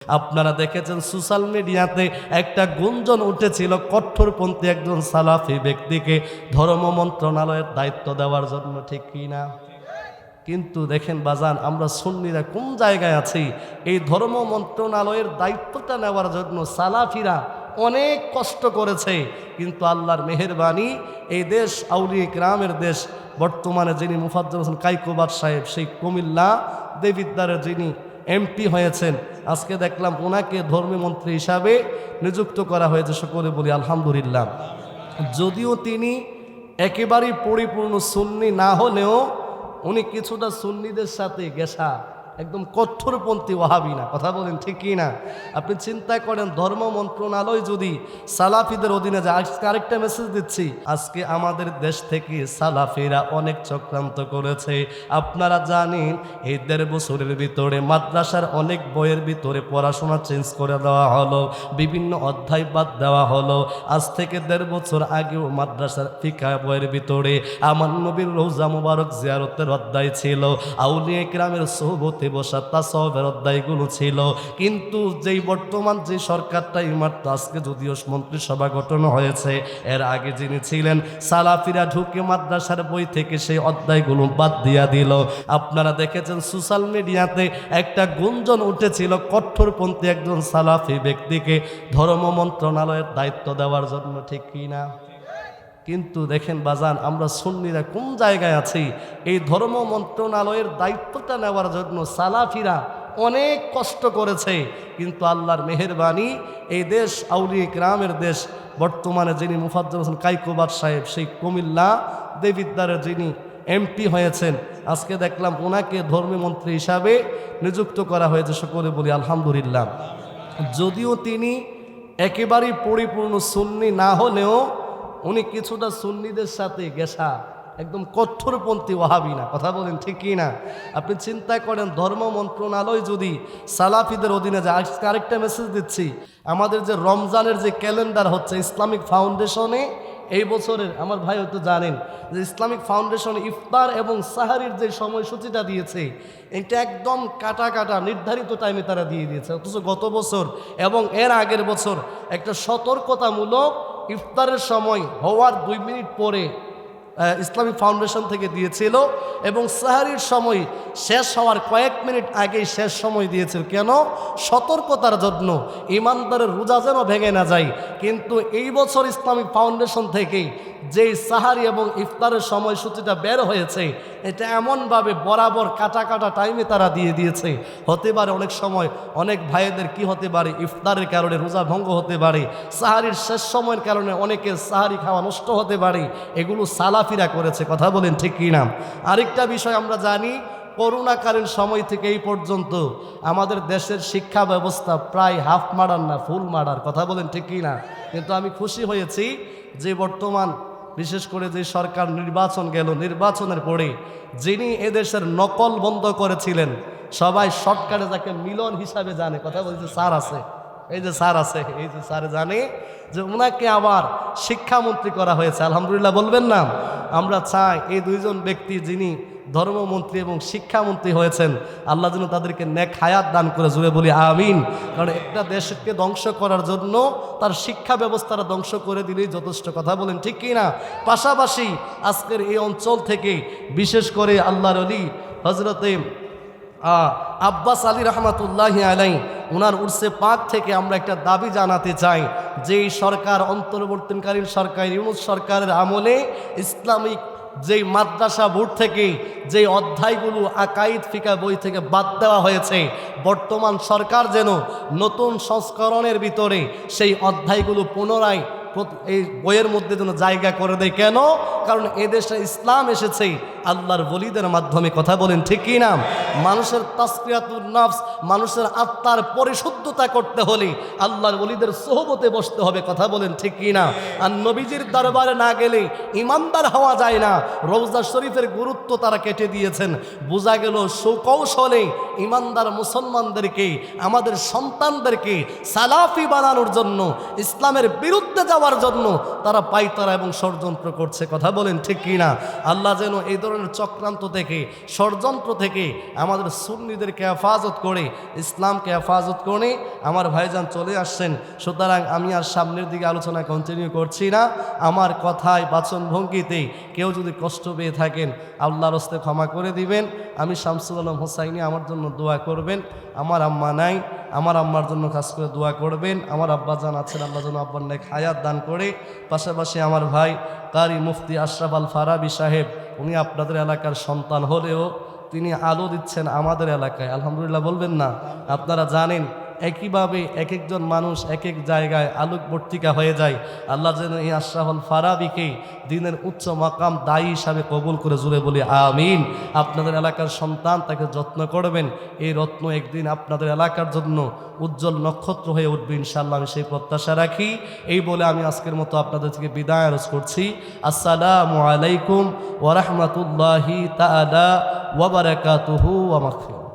আপনারা দেখেছেন সোশ্যাল মিডিয়াতে একটা গুঞ্জন উঠেছিল কঠোরপন্থী একজন সালাফি ব্যক্তিকে ধর্ম মন্ত্রণালয়ের দায়িত্ব দেওয়ার জন্য, ঠিক কি না? কিন্তু দেখেন বাজান, আমরা সুন্নিরা কোন জায়গায় আছি? এই ধর্ম মন্ত্রণালয়ের দায়িত্বটা নেওয়ার জন্য সালাফিরা অনেক কষ্ট করেছে, কিন্তু আল্লাহর মেহেরবানি এই দেশ আউলিয়া কিরামের দেশ। বর্তমানে যিনি মুফাজ্জল হোসেন কাইকোবাদ সাহেব, সেই কুমিল্লা দেবিদ্বারের যিনি এমপি হয়েছেন, আজকে দেখলাম ওনাকে ধর্মমন্ত্রী হিসাবে নিযুক্ত করা হয়েছে। সকলে বলি আলহামদুলিল্লাহ। যদিও তিনি একেবারেই পরিপূর্ণ সুন্নি না হলেও উনি কিছুটা সুন্নিদের সাথে গেসা, একদম কঠোরপন্থী ওয়াহাবি না। কথা বলেন ঠিক কি না? আপনি চিন্তা করেন, ধর্ম মন্ত্রণালয় যদি সালাফিদের অধীনে যায়। আজকে আরেকটা মেসেজ দিচ্ছি, আজকে আমাদের দেশ থেকে সালাফিরা অনেক চক্রান্ত করেছে। আপনারা জানেন এই 1.5 বছরের ভিতরে মাদ্রাসার অনেক বইয়ের ভিতরে পড়াশোনা চেঞ্জ করে দেওয়া হলো, বিভিন্ন অধ্যায় বাদ দেওয়া হলো। আজ থেকে 1.5 বছর আগেও মাদ্রাসার ফিকা বইয়ের ভিতরে আমার নবীর রওজা মুবারক জিয়ারতের অধ্যায় ছিল, আউলিয়া কিরামের সোহবতে বসা তাসাউফের অধ্যায়গুলো ছিল। কিন্তু যেই বর্তমান যে সরকারটা মাত্র আজকে যদিও মন্ত্রিসভা গঠন হয়েছে, এর আগে যিনি ছিলেন সালাফিরা ঢুকে মাদ্রাসার বই থেকে সেই অধ্যায়গুলো বাদ দিয়া দিল। আপনারা দেখেছেন সোশ্যাল মিডিয়াতে একটা গুঞ্জন উঠেছিল কঠোরপন্থী একজন সালাফি ব্যক্তিকে ধর্ম মন্ত্রণালয়ের দায়িত্ব দেওয়ার জন্য, ঠিক কি না? কিন্তু দেখেন বাজান, আমরা সুন্নিরা কোন জায়গায় আছি? এই ধর্ম মন্ত্রণালয়ের দায়িত্বটা নেওয়ার জন্য সালাফিরা অনেক কষ্ট করেছে, কিন্তু আল্লাহর মেহেরবানি এই দেশ আউলিয়া কিরামের দেশ। বর্তমানে যিনি মুফাজ্জল হোসেন কাইকোবাদ সাহেব, সেই কুমিল্লা দেবিদ্বারের যিনি এমপি হয়েছেন, আজকে দেখলাম ওনাকে ধর্মমন্ত্রী হিসাবে নিযুক্ত করা হয়েছে। সকলে বলি আলহামদুলিল্লাহ। যদিও তিনি একেবারেই পরিপূর্ণ সুন্নি না হলেও উনি কিছুটা সুন্নিদের সাথে গেসা, একদম কঠোরপন্থী ওয়াহাবি না। কথা বলেন ঠিক কি না? আপনি চিন্তা করেন, ধর্ম মন্ত্রণালয় যদি সালাফিদের অধীনে যায়। আজকে আরেকটা মেসেজ দিচ্ছি, আমাদের যে রমজানের যে ক্যালেন্ডার হচ্ছে ইসলামিক ফাউন্ডেশনে এই বছরের, আমার ভাই হয়তো জানেন যে ইসলামিক ফাউন্ডেশন ইফতার এবং সাহারির যে সময়সূচিটা দিয়েছে, এটা একদম কাটা নির্ধারিত টাইমে তারা দিয়ে দিয়েছে। অথচ গত বছর এবং এর আগের বছর একটা সতর্কতামূলক ইফতারের সময় হওয়ার 2 মিনিট পরে ইসলামিক ফাউন্ডেশন থেকে দিয়েছিল, এবং সাহারির সময় শেষ হওয়ার কয়েক মিনিট আগেই শেষ সময় দিয়েছিল। কেন? সতর্কতার জন্য, ইমানদারের রোজা যেন ভেঙে না যায়। কিন্তু এই বছর ইসলামিক ফাউন্ডেশন থেকে যেই সাহারি এবং ইফতারের সময়সূচিটা বের হয়েছে, এটা এমনভাবে বরাবর কাটা টাইমে তারা দিয়ে দিয়েছে। হতে পারে অনেক সময় অনেক ভাইদের কি হতে পারে, ইফতারের কারণে রোজা ভঙ্গ হতে পারে, সাহারির শেষ সময়ের কারণে অনেকের সাহারি খাওয়া নষ্ট হতে পারে। এগুলো সালাফিরা করেছে। কথা বলেন ঠিক কি না? আরেকটা বিষয় আমরা জানি, করোনাকালীন সময় থেকে এই পর্যন্ত আমাদের দেশের শিক্ষা ব্যবস্থা প্রায় হাফ মার্ডার না ফুল মার্ডার। কথা বলেন ঠিক কি না? কিন্তু আমি খুশি হয়েছি যে বর্তমান বিশেষ করে যে সরকার নির্বাচন গেল, নির্বাচনের পরে যিনি এদেশের নকল বন্ধ করেছিলেন, সবাই শর্টকাটে যাকে মিলন হিসাবে জানে। কথা বলছে স্যার আছে, এই যে স্যার আছে, এই যে স্যার জানে যে ওনাকে আবার শিক্ষামন্ত্রী করা হয়েছে। আলহামদুলিল্লাহ বলবেন না? আমরা চাই এই 2 জন ব্যক্তি যিনি ধর্মমন্ত্রী এবং শিক্ষামন্ত্রী হয়েছেন, আল্লাহ যেন তাদেরকে নেক হায়াত দান করে, জুড়ে বলি আমিন। কারণ একটা দেশকে ধ্বংস করার জন্য তার শিক্ষা ব্যবস্থাটা ধ্বংস করে দিলেই যথেষ্ট। কথা বলেন ঠিক কি না? পাশাপাশি আজকের এই অঞ্চল থেকে বিশেষ করে আল্লাহর ওলি হজরতে আব্বাস আলী রহমাতুল্লাহি আলাইহি ওনার উর্সে পাক থেকে আমরা একটা দাবি জানাতে চাই, যেই সরকার অন্তর্বর্তীকালীন সরকার ইউনূস সরকারের আমলে ইসলামিক যেই মাদ্রাসা বোর্ড থেকে যেই অধ্যায়গুলো আকাইদ ফিকা বই থেকে বাদ দেওয়া হয়েছে, বর্তমান সরকার যেন নতুন সংস্করণের ভিতরে সেই অধ্যায়গুলো পুনরায় এই বইয়ের মধ্যে যেন জায়গা করে দেয়। কেন? কারণ এদেশে ইসলাম এসেছে আল্লাহর ওলিদের মাধ্যমে। কথা বলেন ঠিক কি না? মানুষের তাসকিয়াতুন নফস, মানুষের আত্মার পরিশুদ্ধতা করতে হলে আল্লাহর ওলিদের সোহবতে বসতে হবে। কথা বলেন ঠিক কি না? আর নবীজির দরবারে না গেলে ইমানদার হওয়া যায় না। রওজা শরীফের গুরুত্ব তারা কেটে দিয়েছেন। বোঝা গেল সুকৌশলে ইমানদার মুসলমানদেরকে, আমাদের সন্তানদেরকে সালাফি বানানোর জন্য, ইসলামের বিরুদ্ধে যাওয়া নেওয়ার জন্য তারা পাইতারা এবং ষড়যন্ত্র করছে। কথা বলেন ঠিক কি না? আল্লাহ যেন এই ধরনের চক্রান্ত থেকে, ষড়যন্ত্র থেকে আমাদের সুন্নিদেরকে হেফাজত করে, ইসলামকে হেফাজত করে। আমার ভাইজান চলে আসছেন, সুতরাং আমি আর সামনের দিকে আলোচনা কন্টিনিউ করছি না। আমার কথায় বাচনভঙ্গিতে কেউ যদি কষ্ট পেয়ে থাকেন আল্লাহর হস্তে ক্ষমা করে দিবেন। আমি শামসুল আলম হোসাইনি, আমার জন্য দোয়া করবেন। আমার আম্মা নাই, আমার আম্মার জন্য খাস করে দোয়া করবেন। আমার আব্বা জান আছেন, আল্লাহ যেন আব্বার নেক হায়াত দান করে। পাশাপাশি আমার ভাই কারি মুফতি আশরাফ আল ফারাবি সাহেব, উনি আপনাদের এলাকার সন্তান হলেও তিনি আলো দিচ্ছেন আমাদের এলাকায়, আলহামদুলিল্লাহ বলবেন না? আপনারা জানেন একইভাবে এক একজন মানুষ এক এক জায়গায় আলোকবর্তিকা হয়ে যায়। আল্লাহ যেন এই আশরাফ আল ফারাবিকে দিনের উচ্চ মাকাম দায়ী হিসাবে কবুল করে, জুড়ে বলি আমিন। আপনাদের এলাকার সন্তান, তাকে যত্ন করবেন। এই রত্ন একদিন আপনাদের এলাকার জন্য উজ্জ্বল নক্ষত্র হয়ে উঠবে ইনশাআল্লাহ, আমি সেই প্রত্যাশা রাখি। এই বলে আমি আজকের মতো আপনাদের থেকে বিদায় আরজ করছি। আসসালামু আলাইকুম ওয়া রাহমাতুল্লাহি তাআলা ওয়া বারাকাতুহু ওয়া মাগফিরাতুহু।